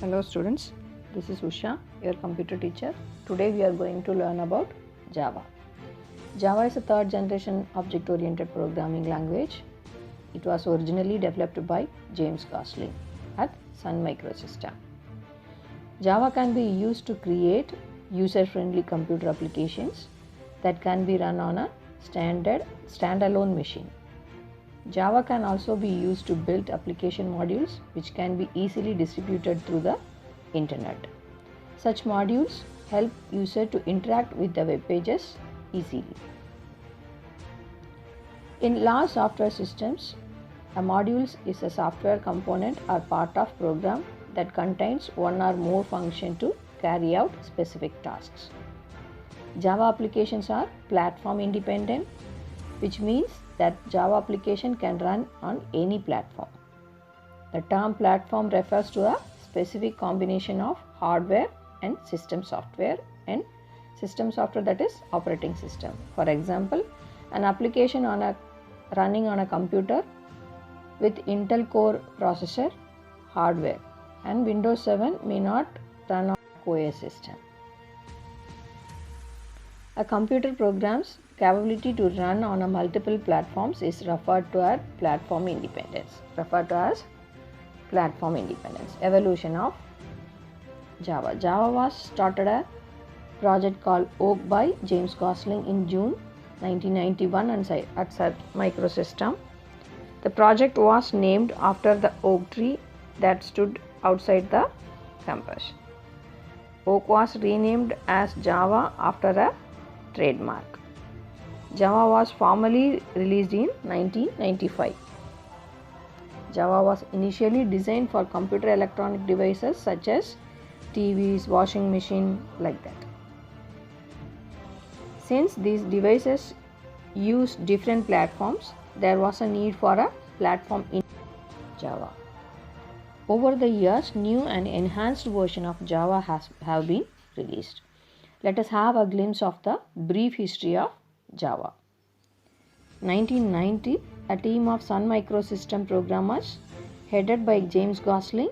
Hello students, this is Usha, your computer teacher. Today we are going to learn about Java. Java is a third generation object oriented programming language. It was originally developed by James Gosling at Sun Microsystem. Java can be used to create user-friendly computer applications that can be run on a standard standalone machine. Java can also be used to build application modules which can be easily distributed through the internet. Such modules help user to interact with the web pages easily. In large software systems, a module is a software component or part of program that contains one or more functions to carry out specific tasks. Java applications are platform independent, which means that Java application can run on any platform. The term platform refers to a specific combination of hardware and system software that is operating system. For example, an application running on a computer with Intel Core processor hardware and Windows 7 may not run on a OS system. A computer program's capability to run on a multiple platforms is referred to as platform independence. Evolution of Java. Java was started a project called Oak by James Gosling in June 1991 at Sun Microsystem. The project was named after the oak tree that stood outside the campus. Oak was renamed as Java after a trademark. Java was formally released in 1995. Java was initially designed for computer electronic devices such as TVs, washing machine, like that. Since these devices use different platforms, there was a need for a platform in Java. Over the years, new and enhanced version of Java have been released. Let us have a glimpse of the brief history of Java. 1990, a team of Sun Microsystem programmers headed by James Gosling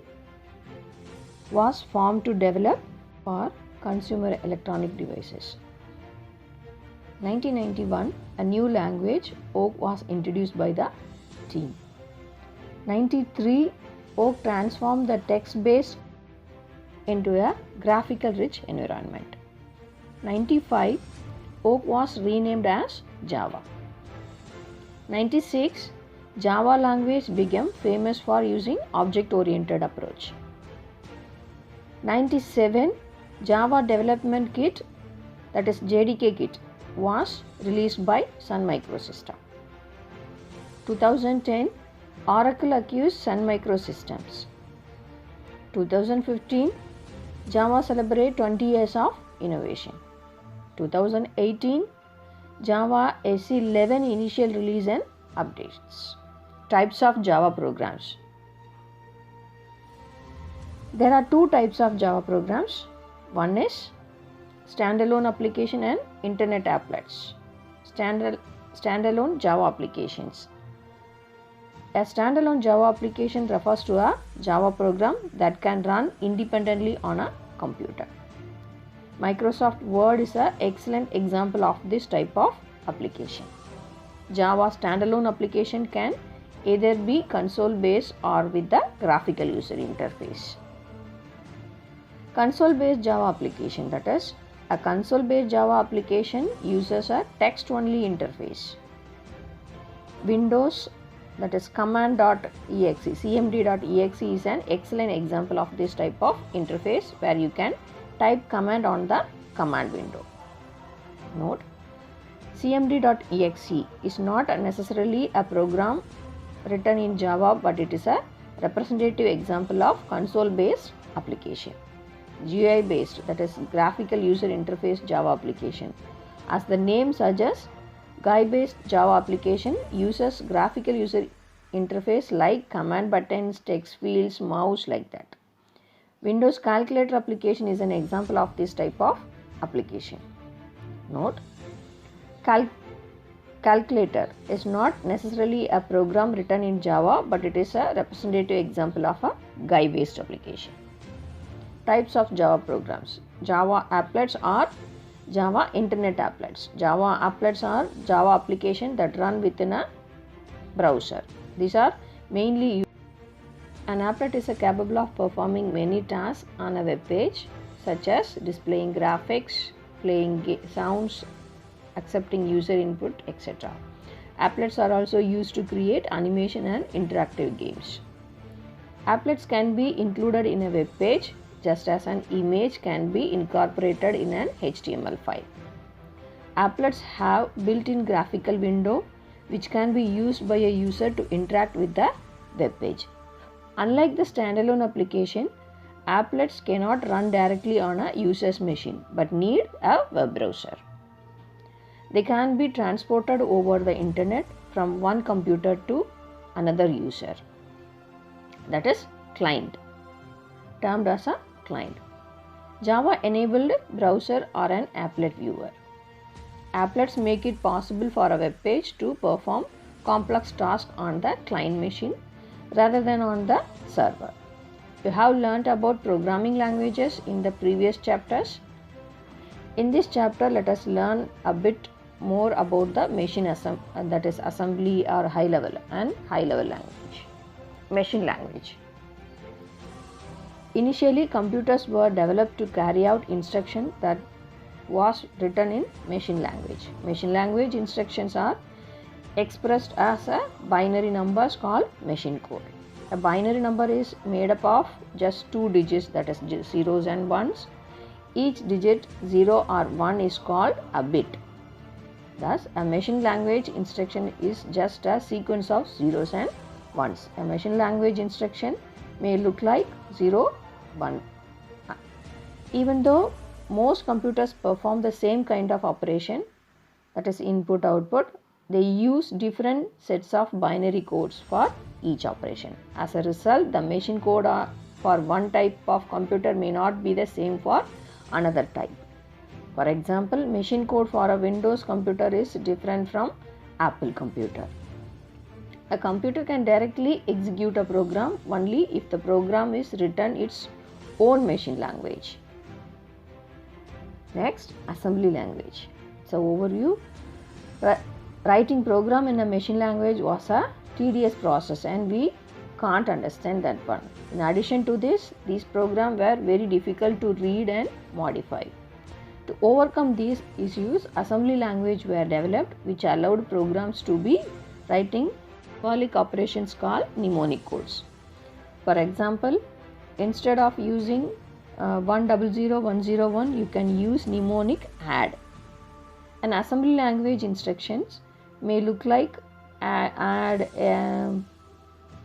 was formed to develop for consumer electronic devices. 1991, a new language, Oak, was introduced by the team. 93, Oak transformed the text-based into a graphical-rich environment. 95, Oak was renamed as Java. 96, Java language became famous for using object-oriented approach. 97, Java Development Kit, that is JDK Kit, was released by Sun Microsystem. 2010, Oracle acquired Sun Microsystems. 2015, Java celebrates 20 years of innovation. 2018, Java SE11 initial release and updates. Types of Java programs. There are two types of Java programs. One is standalone application and internet applets. Standalone Java applications. A standalone Java application refers to a Java program that can run independently on a computer. Microsoft Word is an excellent example of this type of application. Java standalone application can either be console based or with the graphical user interface. Console based Java application, that is, a console based Java application uses a text only interface. Windows, that is command.exe, cmd.exe is an excellent example of this type of interface where you can type command on the command window. Note, cmd.exe is not necessarily a program written in Java, but it is a representative example of console based application. GUI based, that is graphical user interface Java application. As the name suggests, GUI based Java application uses graphical user interface like command buttons, text fields, mouse, like that. Windows Calculator application is an example of this type of application. Note, Calculator is not necessarily a program written in Java, but it is a representative example of a GUI based application. Types of Java programs. Java applets are Java Internet applets. Java applets are Java applications that run within a browser. These are mainly used. An applet is capable of performing many tasks on a web page, such as displaying graphics, playing sounds, accepting user input, etc. Applets are also used to create animation and interactive games. Applets can be included in a web page just as an image can be incorporated in an HTML file. Applets have built-in graphical window which can be used by a user to interact with the web page. Unlike the standalone application, applets cannot run directly on a user's machine but need a web browser. They can be transported over the internet from one computer to another user. That is client, termed as a client. Java enabled browser or an applet viewer. Applets make it possible for a web page to perform complex tasks on the client machine rather than on the server. You have learnt about programming languages in the previous chapters. In this chapter, let us learn a bit more about the machine assembly or high level language. Machine language. Initially, computers were developed to carry out instruction that was written in machine language. Machine language instructions are expressed as a binary numbers called machine code. A binary number is made up of just two digits, that is zeros and ones. Each digit 0 or 1 is called a bit. Thus, a machine language instruction is just a sequence of zeros and ones. A machine language instruction may look like 0, 1. Even though most computers perform the same kind of operation, that is input output, they use different sets of binary codes for each operation. As a result, the machine code for one type of computer may not be the same for another type. For example, machine code for a Windows computer is different from Apple computer. A computer can directly execute a program only if the program is written its own machine language. Next, assembly language. So overview. Writing program in a machine language was a tedious process and we can't understand that one. In addition to this, these programs were very difficult to read and modify. To overcome these issues, assembly language were developed which allowed programs to be writing symbolic operations called mnemonic codes. For example, instead of using 100101, you can use mnemonic add. An assembly language instructions may look like add,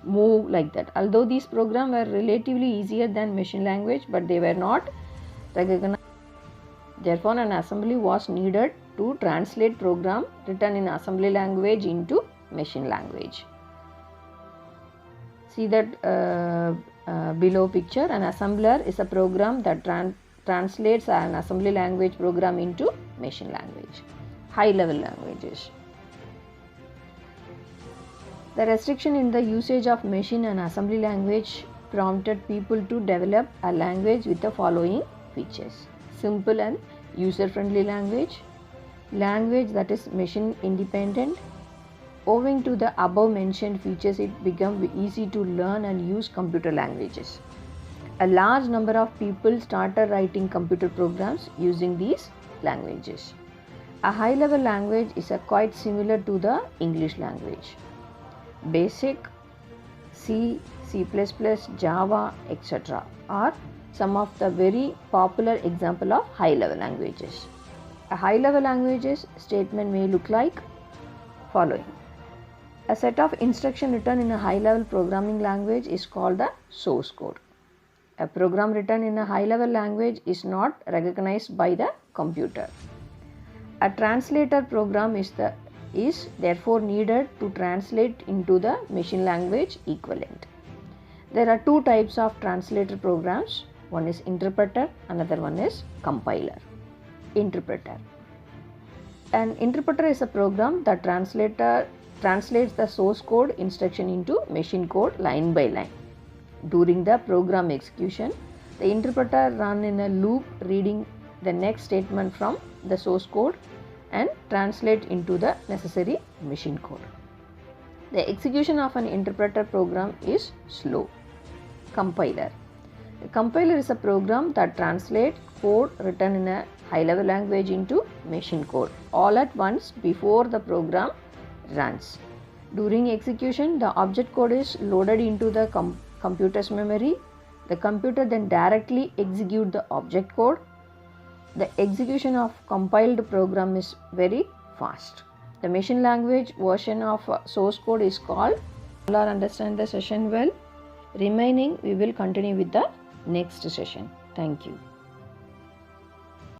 move, like that. Although these programs were relatively easier than machine language, but they were not recognized. Therefore, an assembly was needed to translate program written in assembly language into machine language. See that below picture. An assembler is a program that translates an assembly language program into machine language. High level languages. The restriction in the usage of machine and assembly language prompted people to develop a language with the following features. Simple and user-friendly language that is machine independent. Owing to the above mentioned features, it became easy to learn and use computer languages. A large number of people started writing computer programs using these languages. A high-level language is quite similar to the English language. Basic, C, C++, Java, etc. are some of the very popular example of high-level languages. A high-level languages statement may look like following. A set of instructions written in a high-level programming language is called the source code. A program written in a high-level language is not recognized by the computer. A translator program is therefore needed to translate into the machine language equivalent. There are two types of translator programs. One is interpreter, another one is compiler. Interpreter. An interpreter is a program that translates the source code instruction into machine code line by line. During the program execution, The interpreter runs in a loop, reading the next statement from the source code and translate into the necessary machine code. The execution of an interpreter program is slow. Compiler. The compiler is a program that translates code written in a high-level language into machine code all at once before the program runs. During execution, the object code is loaded into the computer's memory. The computer then directly executes the object code. The execution of compiled program is very fast. The machine language version of source code is called. All are understand the session well. Remaining we will continue with the next session. Thank you.